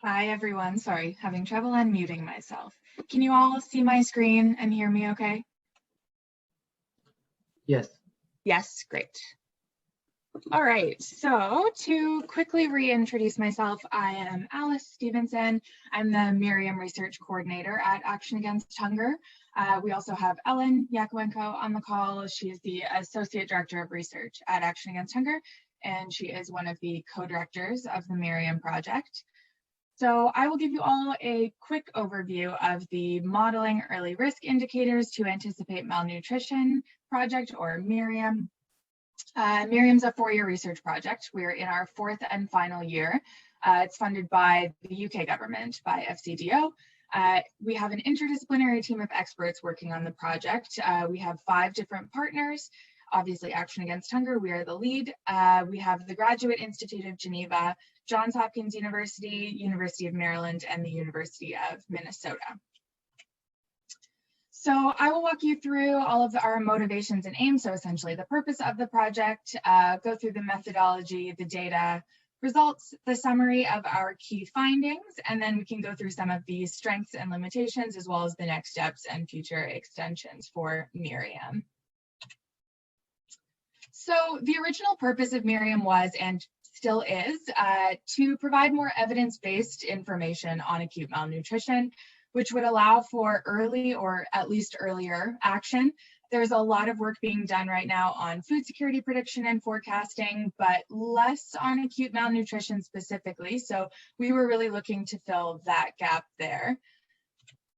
Hi everyone, sorry, having trouble unmuting myself. Can you all see my screen and hear me okay? Yes. Yes, great. All right, so to quickly reintroduce myself, I am Alice Stevenson. I'm the MERIAM Research Coordinator at Action Against Hunger. We also have Ellen Yakowenko on the call. She is the Associate Director of Research at Action Against Hunger, and she is one of the co-directors of the MERIAM project. So I will give you all a quick overview of the Modeling Early Risk Indicators to Anticipate Malnutrition project, or MERIAM. MERIAM's a 4-year research project. We're in our 4th and final year. It's funded by the UK government, by FCDO. We have an interdisciplinary team of experts working on the project. We have 5 different partners. Obviously, Action Against Hunger, we are the lead. We have the Graduate Institute of Geneva, Johns Hopkins University, University of Maryland, and the University of Minnesota. So I will walk you through all of our motivations and aims, so essentially the purpose of the project, go through the methodology, the data, results, the summary of our key findings, and then we can go through some of the strengths and limitations, as well as the next steps and future extensions for MERIAM. So the original purpose of MERIAM was, and still is, to provide more evidence-based information on acute malnutrition, which would allow for early or at least earlier action. There's a lot of work being done right now on food security prediction and forecasting, but less on acute malnutrition specifically. So we were really looking to fill that gap there.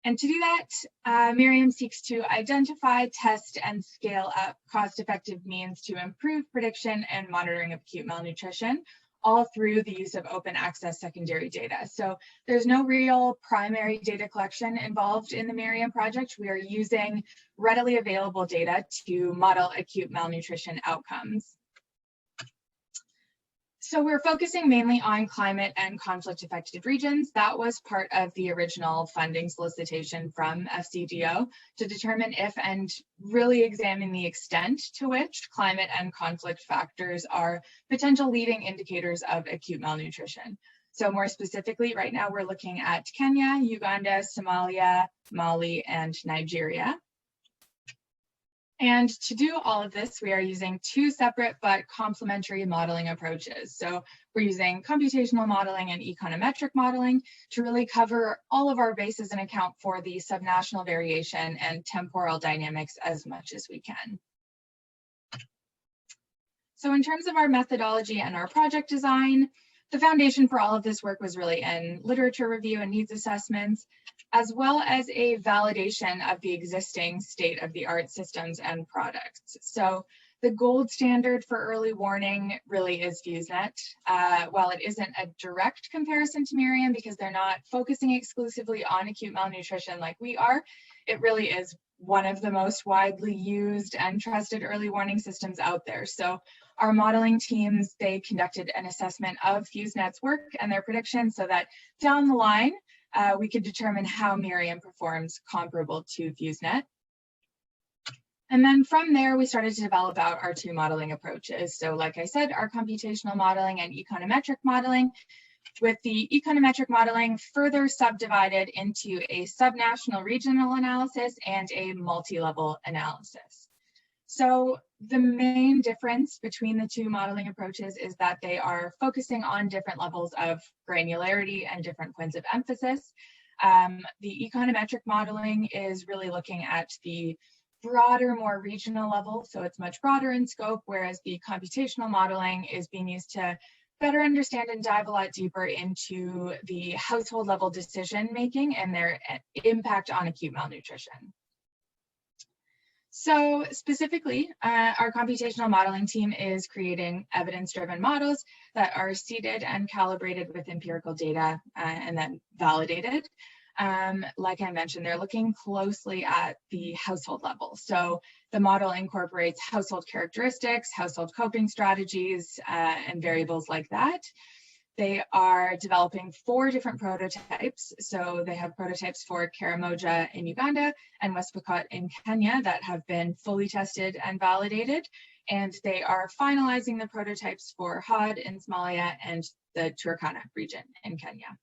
And to do that, MERIAM seeks to identify, test, and scale up cost-effective means to improve prediction and monitoring of acute malnutrition, all through the use of open access secondary data. So there's no real primary data collection involved in the MERIAM project. We are using readily available data to model acute malnutrition outcomes. So we're focusing mainly on climate and conflict affected regions. That was part of the original funding solicitation from FCDO to determine if and really examine the extent to which climate and conflict factors are potential leading indicators of acute malnutrition. So more specifically, right now we're looking at Kenya, Uganda, Somalia, Mali, and Nigeria. And to do all of this, we are using 2 separate but complementary modeling approaches. So we're using computational modeling and econometric modeling to really cover all of our bases and account for the subnational variation and temporal dynamics as much as we can. So in terms of our methodology and our project design, the foundation for all of this work was really in literature review and needs assessments, as well as a validation of the existing state-of-the-art systems and products. So the gold standard for early warning really is FuseNet. While it isn't a direct comparison to MERIAM because they're not focusing exclusively on acute malnutrition like we are, it really is one of the most widely used and trusted early warning systems out there. So our modeling teams, they conducted an assessment of FuseNet's work and their predictions so that down the line, we could determine how MERIAM performs comparable to FuseNet. And then from there, we started to develop out our 2 modeling approaches. So like I said, our computational modeling and econometric modeling, with the econometric modeling further subdivided into a subnational regional analysis and a multi-level analysis. So the main difference between the 2 modeling approaches is that they are focusing on different levels of granularity and different points of emphasis. The econometric modeling is really looking at the broader, more regional level, so it's much broader in scope, whereas the computational modeling is being used to better understand and dive a lot deeper into the household level decision making and their impact on acute malnutrition. So specifically, our computational modeling team is creating evidence-driven models that are seeded and calibrated with empirical data and then validated. Like I mentioned, they're looking closely at the household level. So the model incorporates household characteristics, household coping strategies, and variables like that. They are developing 4 different prototypes. So they have prototypes for Karamoja in Uganda and West Pokot in Kenya that have been fully tested and validated. And they are finalizing the prototypes for Hod in Somalia and the Turkana region in Kenya.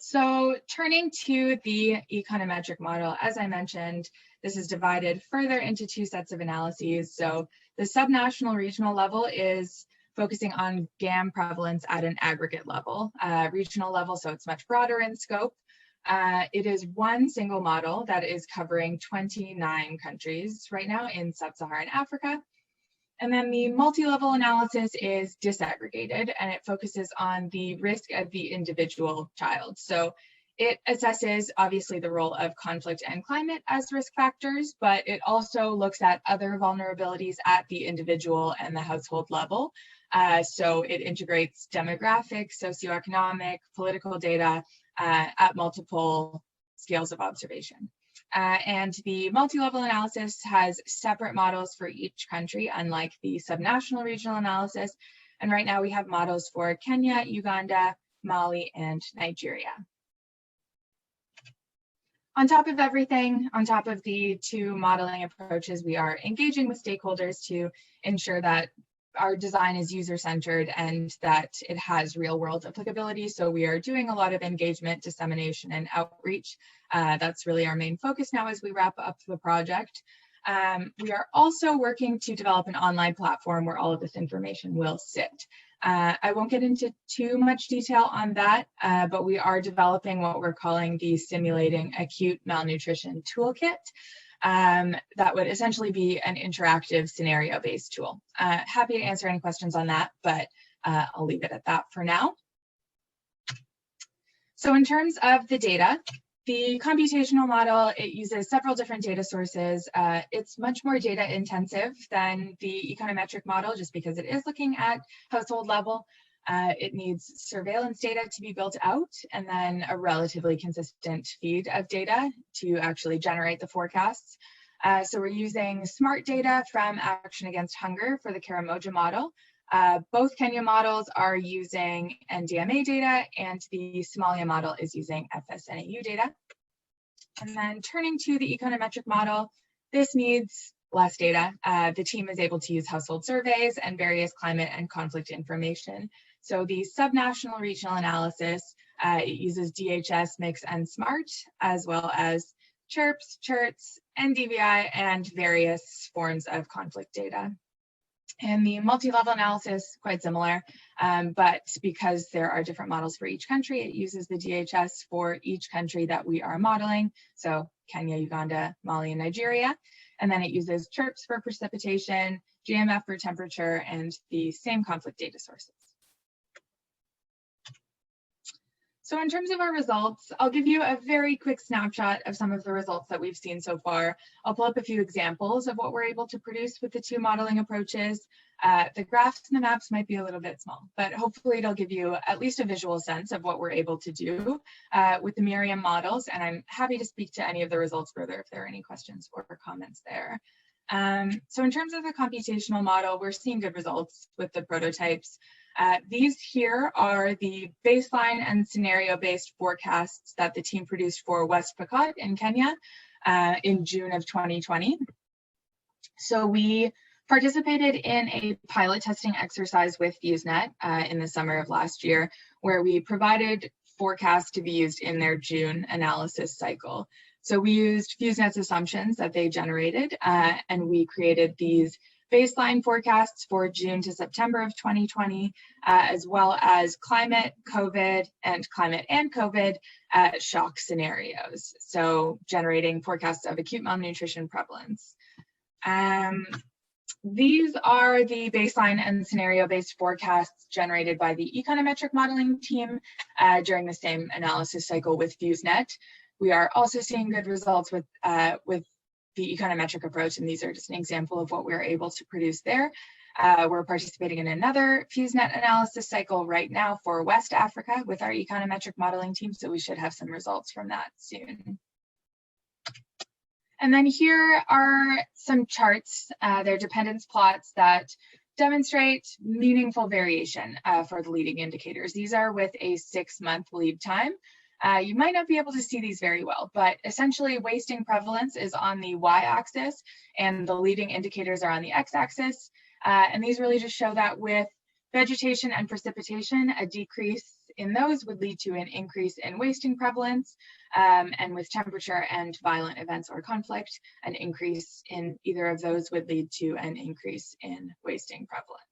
So turning to the econometric model, as I mentioned, this is divided further into two sets of analyses. So the subnational regional level is focusing on GAM prevalence at an aggregate level, regional level, so it's much broader in scope. It is one single model that is covering 29 countries right now in sub-Saharan Africa. And then the multi-level analysis is disaggregated, and it focuses on the risk of the individual child. So it assesses obviously the role of conflict and climate as risk factors, but it also looks at other vulnerabilities at the individual and the household level. So it integrates demographic, socioeconomic, political data at multiple scales of observation. And the multi-level analysis has separate models for each country, unlike the subnational regional analysis. And right now we have models for Kenya, Uganda, Mali, and Nigeria. On top of everything, on top of the two modeling approaches, we are engaging with stakeholders to ensure that our design is user-centered and that it has real-world applicability. So we are doing a lot of engagement, dissemination, and outreach. That's really our main focus now as we wrap up the project. We are also working to develop an online platform where all of this information will sit. I won't get into too much detail on that, but we are developing what we're calling the Simulating Acute Malnutrition Toolkit. That would essentially be an interactive scenario-based tool. Happy to answer any questions on that, but I'll leave it at that for now. So in terms of the data, the computational model, it uses several different data sources. It's much more data intensive than the econometric model just because it is looking at household level. It needs surveillance data to be built out and then a relatively consistent feed of data to actually generate the forecasts. So we're using smart data from Action Against Hunger for the Karamoja model. Both Kenya models are using NDMA data and the Somalia model is using FSNAU data. And then turning to the econometric model, this needs less data. The team is able to use household surveys and various climate and conflict information. So the subnational regional analysis, it uses DHS, Mix, and SMART, as well as CHIRPS, CHERTS, NDVI, and various forms of conflict data. And the multi-level analysis, quite similar, but because there are different models for each country, it uses the DHS for each country that we are modeling. So Kenya, Uganda, Mali, and Nigeria. And then it uses CHIRPS for precipitation, GMF for temperature, and the same conflict data sources. So in terms of our results, I'll give you a very quick snapshot of some of the results that we've seen so far. I'll pull up a few examples of what we're able to produce with the two modeling approaches. The graphs and the maps might be a little bit small, but hopefully it'll give you at least a visual sense of what we're able to do with the MERIAM models. And I'm happy to speak to any of the results further if there are any questions or comments there. So in terms of the computational model, we're seeing good results with the prototypes. These here are the baseline and scenario-based forecasts that the team produced for West Pokot in Kenya in June of 2020. So we participated in a pilot testing exercise with FuseNet in the summer of last year, where we provided forecasts to be used in their June analysis cycle. So we used FuseNet's assumptions that they generated, and we created these baseline forecasts for June to September of 2020, as well as climate, COVID, and climate and COVID shock scenarios. So generating forecasts of acute malnutrition prevalence. These are the baseline and scenario-based forecasts generated by the econometric modeling team during the same analysis cycle with FuseNet. We are also seeing good results with the econometric approach, and these are just an example of what we're able to produce there. We're participating in another FuseNet analysis cycle right now for West Africa with our econometric modeling team, so we should have some results from that soon. And then here are some charts, they're dependence plots that demonstrate meaningful variation for the leading indicators. These are with a 6-month lead time. You might not be able to see these very well, but essentially wasting prevalence is on the y-axis and the leading indicators are on the x-axis. And these really just show that with vegetation and precipitation, a decrease in those would lead to an increase in wasting prevalence, and with temperature and violent events or conflict, an increase in either of those would lead to an increase in wasting prevalence.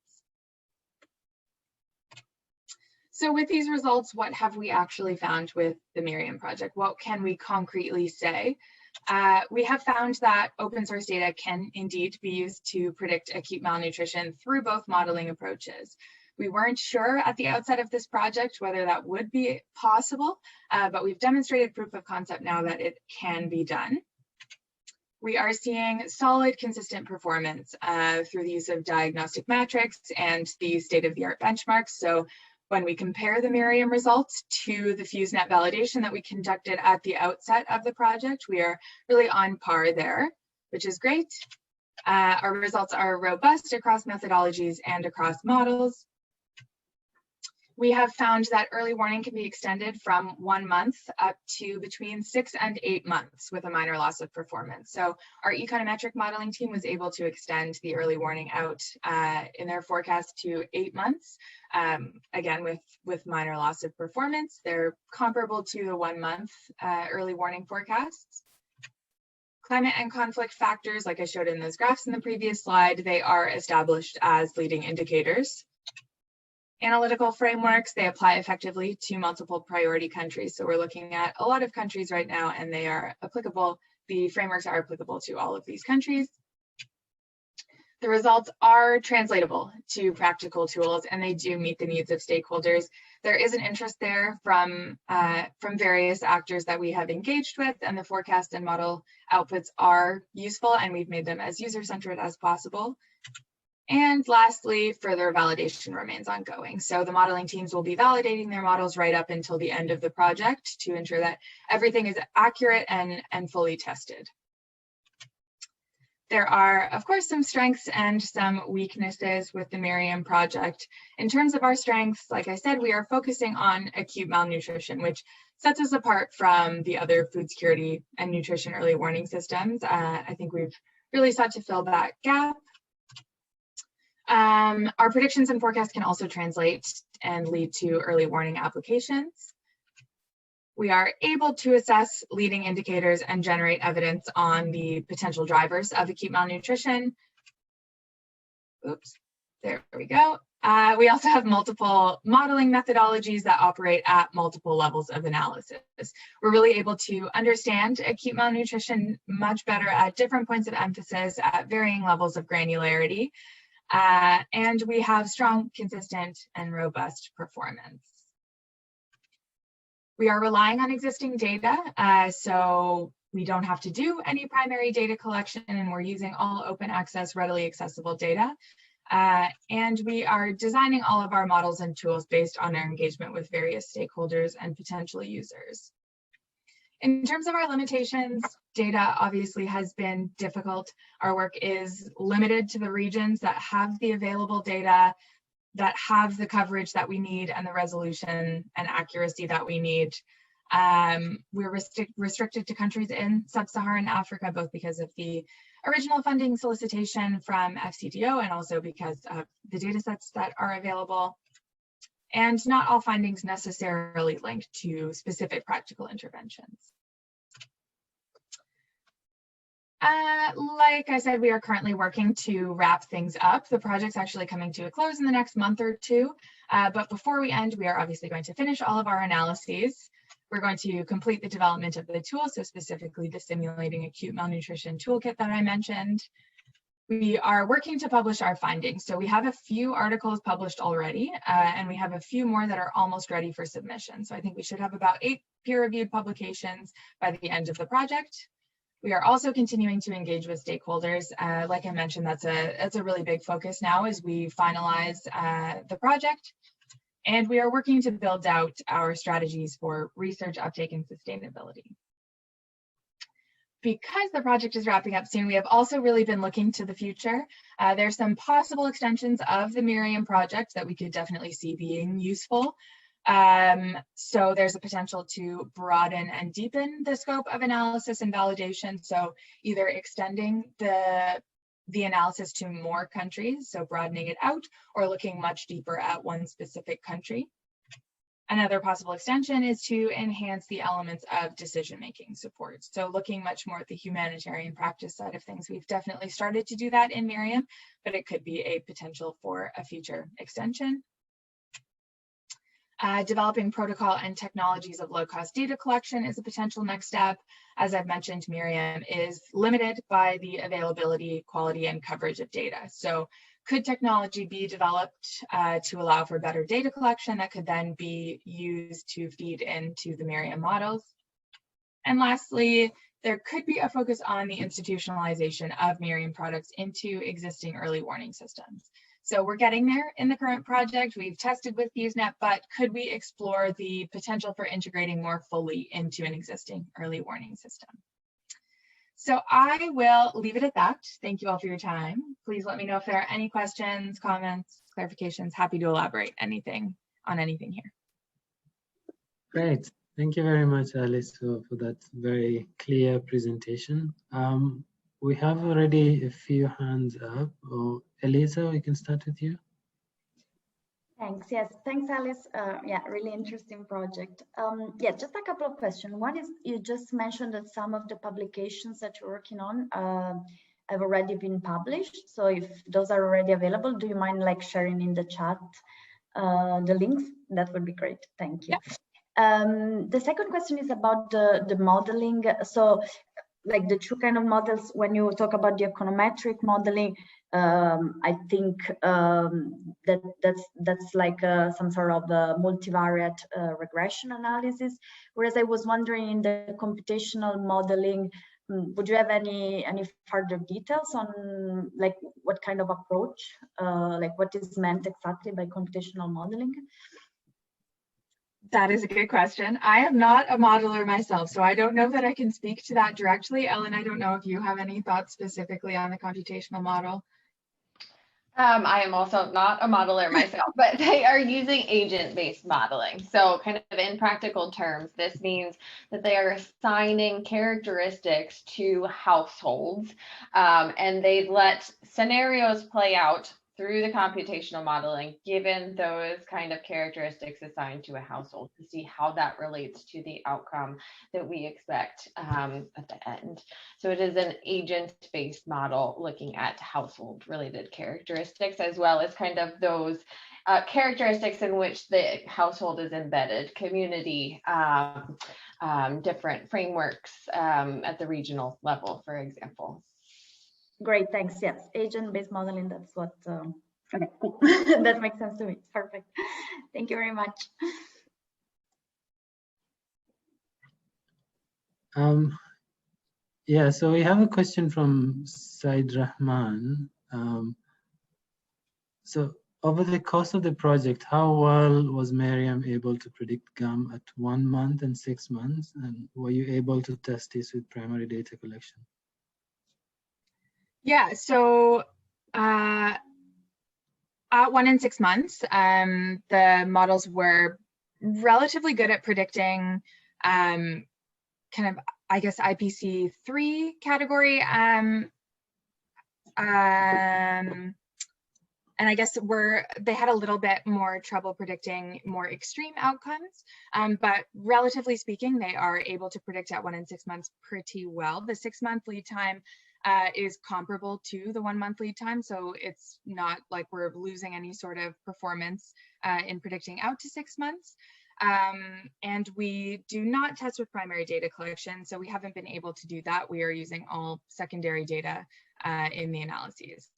So with these results, what have we actually found with the MERIAM project? What can we concretely say? We have found that open source data can indeed be used to predict acute malnutrition through both modeling approaches. We weren't sure at the outset of this project whether that would be possible, but we've demonstrated proof of concept now that it can be done. We are seeing solid, consistent performance through the use of diagnostic metrics and the state-of-the-art benchmarks. So when we compare the MERIAM results to the FuseNet validation that we conducted at the outset of the project, we are really on par there, which is great. Our results are robust across methodologies and across models. We have found that early warning can be extended from 1 month up to between 6 and 8 months with a minor loss of performance. So our econometric modeling team was able to extend the early warning out in their forecast to 8 months. Again, with minor loss of performance, they're comparable to the 1 month early warning forecasts. Climate and conflict factors, like I showed in those graphs in the previous slide, they are established as leading indicators. Analytical frameworks, they apply effectively to multiple priority countries. So we're looking at a lot of countries right now, and they are applicable. The frameworks are applicable to all of these countries. The results are translatable to practical tools, and they do meet the needs of stakeholders. There is an interest there from various actors that we have engaged with, and the forecast and model outputs are useful, and we've made them as user-centered as possible. And lastly, further validation remains ongoing. So the modeling teams will be validating their models right up until the end of the project to ensure that everything is accurate and fully tested. There are, of course, some strengths and some weaknesses with the MERIAM project. In terms of our strengths, like I said, we are focusing on acute malnutrition, which sets us apart from the other food security and nutrition early warning systems. I think we've really sought to fill that gap. Our predictions and forecasts can also translate and lead to early warning applications. We are able to assess leading indicators and generate evidence on the potential drivers of acute malnutrition. Oops, there we go. We also have multiple modeling methodologies that operate at multiple levels of analysis. We're really able to understand acute malnutrition much better at different points of emphasis at varying levels of granularity. And we have strong, consistent, and robust performance. We are relying on existing data, so we don't have to do any primary data collection, and we're using all open access, readily accessible data. And we are designing all of our models and tools based on our engagement with various stakeholders and potential users. In terms of our limitations, data obviously has been difficult. Our work is limited to the regions that have the available data, that have the coverage that we need and the resolution and accuracy that we need. We're restricted to countries in sub-Saharan Africa, both because of the original funding solicitation from FCDO and also because of the data sets that are available. And not all findings necessarily linked to specific practical interventions. Like I said, we are currently working to wrap things up. The project's actually coming to a close in the next month or two. But before we end, we are obviously going to finish all of our analyses. We're going to complete the development of the tool, so specifically the Simulating Acute Malnutrition Toolkit that I mentioned. We are working to publish our findings. So we have a few articles published already, and we have a few more that are almost ready for submission. So I think we should have about 8 peer-reviewed publications by the end of the project. We are also continuing to engage with stakeholders. Like I mentioned, that's a really big focus now as we finalize the project. And we are working to build out our strategies for research, uptake, and sustainability. Because the project is wrapping up soon, we have also really been looking to the future. There's some possible extensions of the MERIAM project that we could definitely see being useful. So there's a potential to broaden and deepen the scope of analysis and validation. So either extending the analysis to more countries, so broadening it out, or looking much deeper at one specific country. Another possible extension is to enhance the elements of decision-making support. So looking much more at the humanitarian practice side of things. We've definitely started to do that in MERIAM, but it could be a potential for a future extension. Developing protocol and technologies of low-cost data collection is a potential next step. As I've mentioned, MERIAM is limited by the availability, quality, and coverage of data. So could technology be developed to allow for better data collection that could then be used to feed into the MERIAM models? And lastly, there could be a focus on the institutionalization of MERIAM products into existing early warning systems. So we're getting there in the current project. We've tested with FuseNet, but could we explore the potential for integrating more fully into an existing early warning system? So I will leave it at that. Thank you all for your time. Please let me know if there are any questions, comments, clarifications. Happy to elaborate on anything here. Great. Thank you very much, Alice, for that very clear presentation. We have already a few hands up. Oh, Elisa, we can start with you. Thanks. Yes, thanks, Alice. Yeah, really interesting project. Yeah, just a couple of questions. One is, you just mentioned that some of the publications that you're working on have already been published. So if those are already available, do you mind like sharing in the chat the links? That would be great. Thank you. Yeah. The second question is about the modeling. So like the two kind of models, when you talk about the econometric modeling, I think that's like some sort of multivariate regression analysis. Whereas I was wondering, in the computational modeling, would you have any further details on like what kind of approach, like what is meant exactly by computational modeling? That is a good question. I am not a modeler myself, so I don't know that I can speak to that directly. Ellen, I don't know if you have any thoughts specifically on the computational model. I am also not a modeler myself, but they are using agent-based modeling. So kind of in practical terms, this means that they are assigning characteristics to households, and they let scenarios play out through the computational modeling, given those kind of characteristics assigned to a household, to see how that relates to the outcome that we expect at the end. So it is an agent-based model looking at household-related characteristics, as well as kind of those characteristics in which the household is embedded, community, different frameworks at the regional level, for example. Great, thanks. Yes, agent-based modeling, that's what, okay, cool. That makes sense to me. Perfect. Thank you very much. Yeah, so we have a question from Said Rahman. So over the course of the project, how well was MERIAM able to predict GAM at 1 month and 6 months? And were you able to test this with primary data collection? Yeah, so at 1 and 6 months, the models were relatively good at predicting kind of, I guess, IPC3 category. And I guess they had a little bit more trouble predicting more extreme outcomes, but relatively speaking, they are able to predict at 1 and 6 months pretty well. The 6-month lead time is comparable to the 1-month lead time, so it's not like we're losing any sort of performance in predicting out to 6 months. And we do not test with primary data collection, so we haven't been able to do that. We are using all secondary data in the analyses.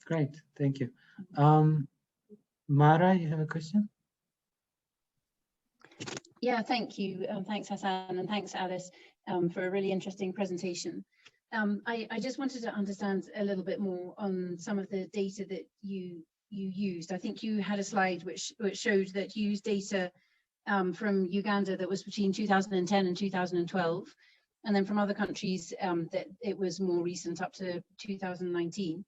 Great, thank you. Mara, you have a question? Yeah, thank you. Thanks, Hassan, and thanks, Alice, for a really interesting presentation. I just wanted to understand a little bit more on some of the data that you used. I think you had a slide which showed that you used data from Uganda that was between 2010 and 2012, and then from other countries that it was more recent, up to 2019.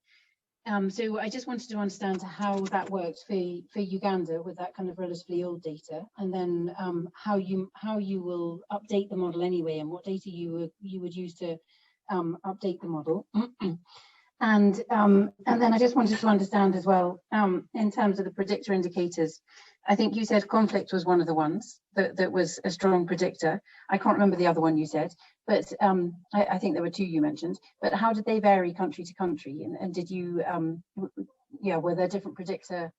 So I just wanted to understand how that worked for Uganda with that kind of relatively old data, and then how you will update the model anyway, and what data you would use to update the model. And then I just wanted to understand as well, in terms of the predictor indicators, I think you said conflict was one of the ones that was a strong predictor. I can't remember the other one you said, but I think there were two you mentioned. But how did they vary country to country? And did you, were there different predictor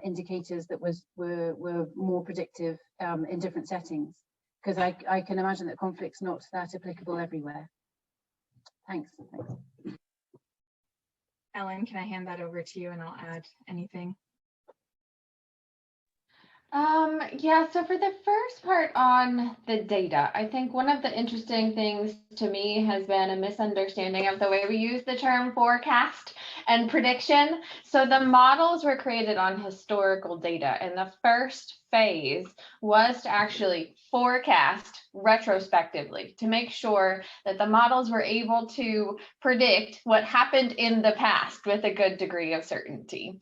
indicators that were more predictive in different settings? Because I can imagine that conflict's not that applicable everywhere. Thanks. Ellen, can I hand that over to you and I'll add anything? Yeah, so for the first part on the data, I think one of the interesting things to me has been a misunderstanding of the way we use the term forecast and prediction. So the models were created on historical data, and the first phase was to actually forecast retrospectively to make sure that the models were able to predict what happened in the past with a good degree of certainty.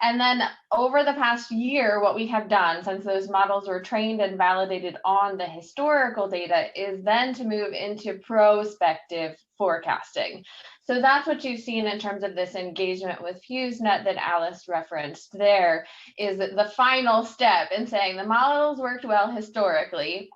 And then over the past year, what we have done since those models were trained and validated on the historical data is then to move into prospective forecasting. So that's what you've seen in terms of this engagement with FuseNet that Alice referenced there, is the final step in saying the models worked well historically.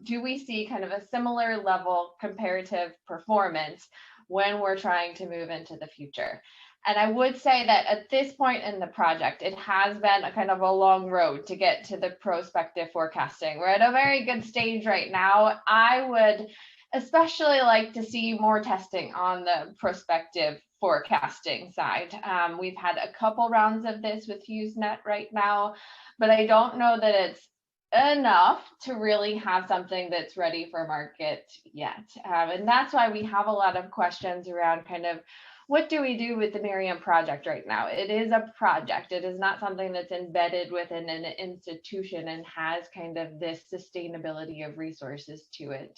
Do we see kind of a similar level comparative performance when we're trying to move into the future? And I would say that at this point in the project, it has been a kind of a long road to get to the prospective forecasting. We're at a very good stage right now. I would especially like to see more testing on the prospective forecasting side. We've had a couple rounds of this with FuseNet right now, but I don't know that it's enough to really have something that's ready for market yet. And that's why we have a lot of questions around kind of what do we do with the MERIAM project right now? It is a project. It is not something that's embedded within an institution and has kind of this sustainability of resources to it.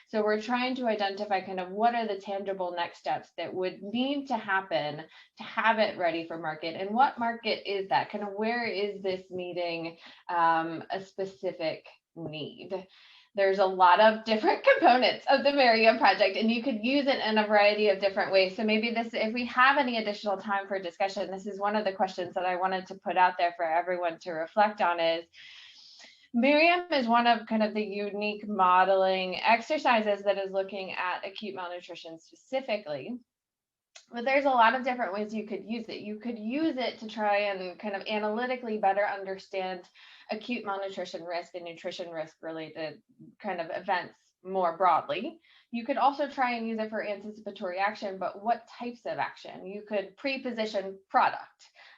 So we're trying to identify kind of what are the tangible next steps that would need to happen to have it ready for market, and what market is that? Kind of where is this meeting a specific need? There's a lot of different components of the MERIAM project, and you could use it in a variety of different ways. So maybe this, if we have any additional time for discussion, this is one of the questions that I wanted to put out there for everyone to reflect on is, MERIAM is one of kind of the unique modeling exercises that is looking at acute malnutrition specifically. But there's a lot of different ways you could use it. You could use it to try and kind of analytically better understand acute malnutrition risk and nutrition risk related kind of events more broadly. You could also try and use it for anticipatory action, but what types of action? You could pre-position product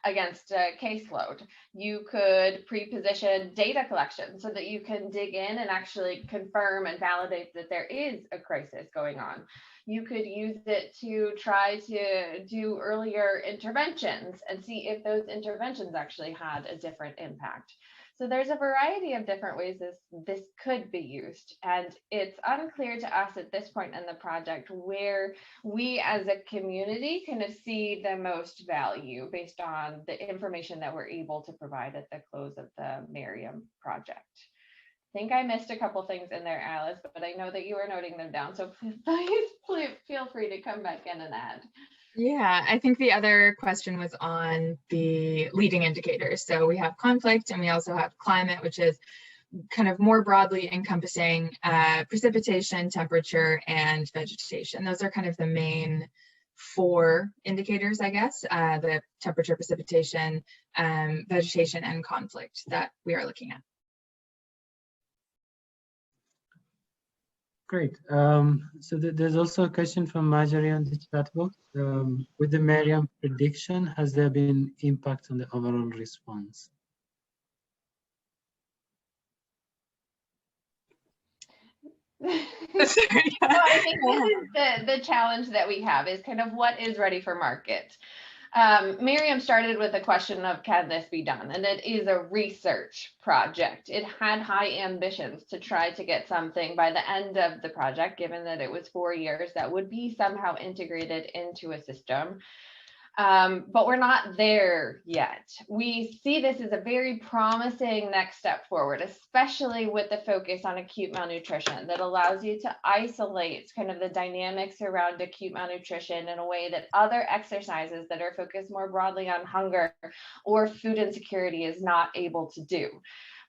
against a caseload. You could pre-position data collection so that you can dig in and actually confirm and validate that there is a crisis going on. You could use it to try to do earlier interventions and see if those interventions actually had a different impact. So there's a variety of different ways this could be used, and it's unclear to us at this point in the project where we as a community kind of see the most value based on the information that we're able to provide at the close of the MERIAM project. I think I missed a couple things in there, Alice, but I know that you were noting them down, so please feel free to come back in and add. Yeah, I think the other question was on the leading indicators. So we have conflict and we also have climate, which is kind of more broadly encompassing precipitation, temperature, and vegetation. Those are kind of the main 4 indicators, I guess, the temperature, precipitation, vegetation, and conflict that we are looking at. Great. So there's also a question from Marjorie on the chat box. With the MERIAM prediction, has there been impact on the overall response? Sorry. No, I think this is the challenge that we have is kind of what is ready for market. MERIAM started with the question of, can this be done? And it is a research project. It had high ambitions to try to get something by the end of the project, given that it was 4 years, that would be somehow integrated into a system. but we're not there yet. We see this as a very promising next step forward, especially with the focus on acute malnutrition that allows you to isolate kind of the dynamics around acute malnutrition in a way that other exercises that are focused more broadly on hunger or food insecurity is not able to do.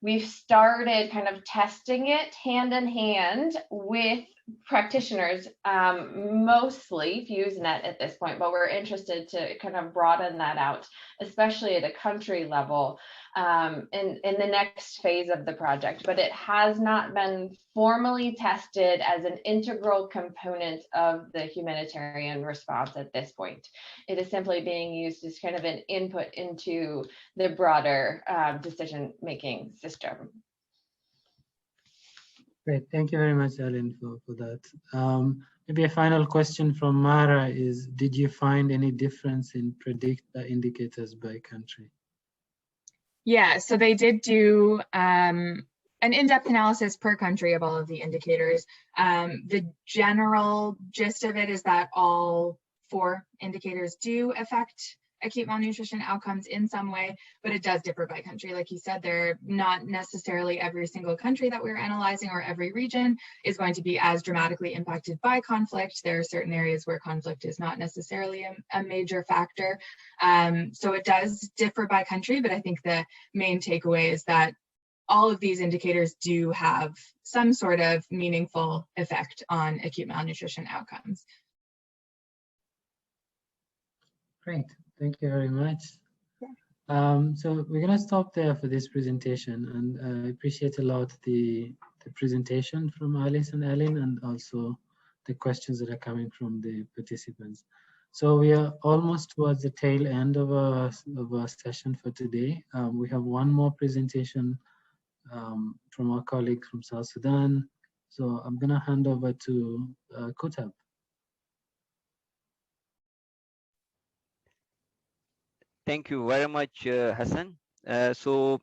We've started kind of testing it hand in hand with practitioners, mostly FuseNet at this point, but we're interested to kind of broaden that out, especially at a country level in the next phase of the project. But it has not been formally tested as an integral component of the humanitarian response at this point. It is simply being used as kind of an input into the broader decision-making system. Great, thank you very much, Ellen, for that. Maybe a final question from Mara is, did you find any difference in predictor indicators by country? Yeah, so they did do an in-depth analysis per country of all of the indicators. The general gist of it is that all 4 indicators do affect acute malnutrition outcomes in some way, but it does differ by country. Like you said, they're not necessarily every single country that we're analyzing or every region is going to be as dramatically impacted by conflict. There are certain areas where conflict is not necessarily a major factor. So it does differ by country, but I think the main takeaway is that all of these indicators do have some sort of meaningful effect on acute malnutrition outcomes. Great. Thank you very much. So we're going to stop there for this presentation, and I appreciate a lot the presentation from Alice and Ellen, and also the questions that are coming from the participants. So we are almost towards the tail end of our session for today. We have one more presentation from our colleague from South Sudan. So I'm going to hand over to Kutab. Thank you very much, Hassan. So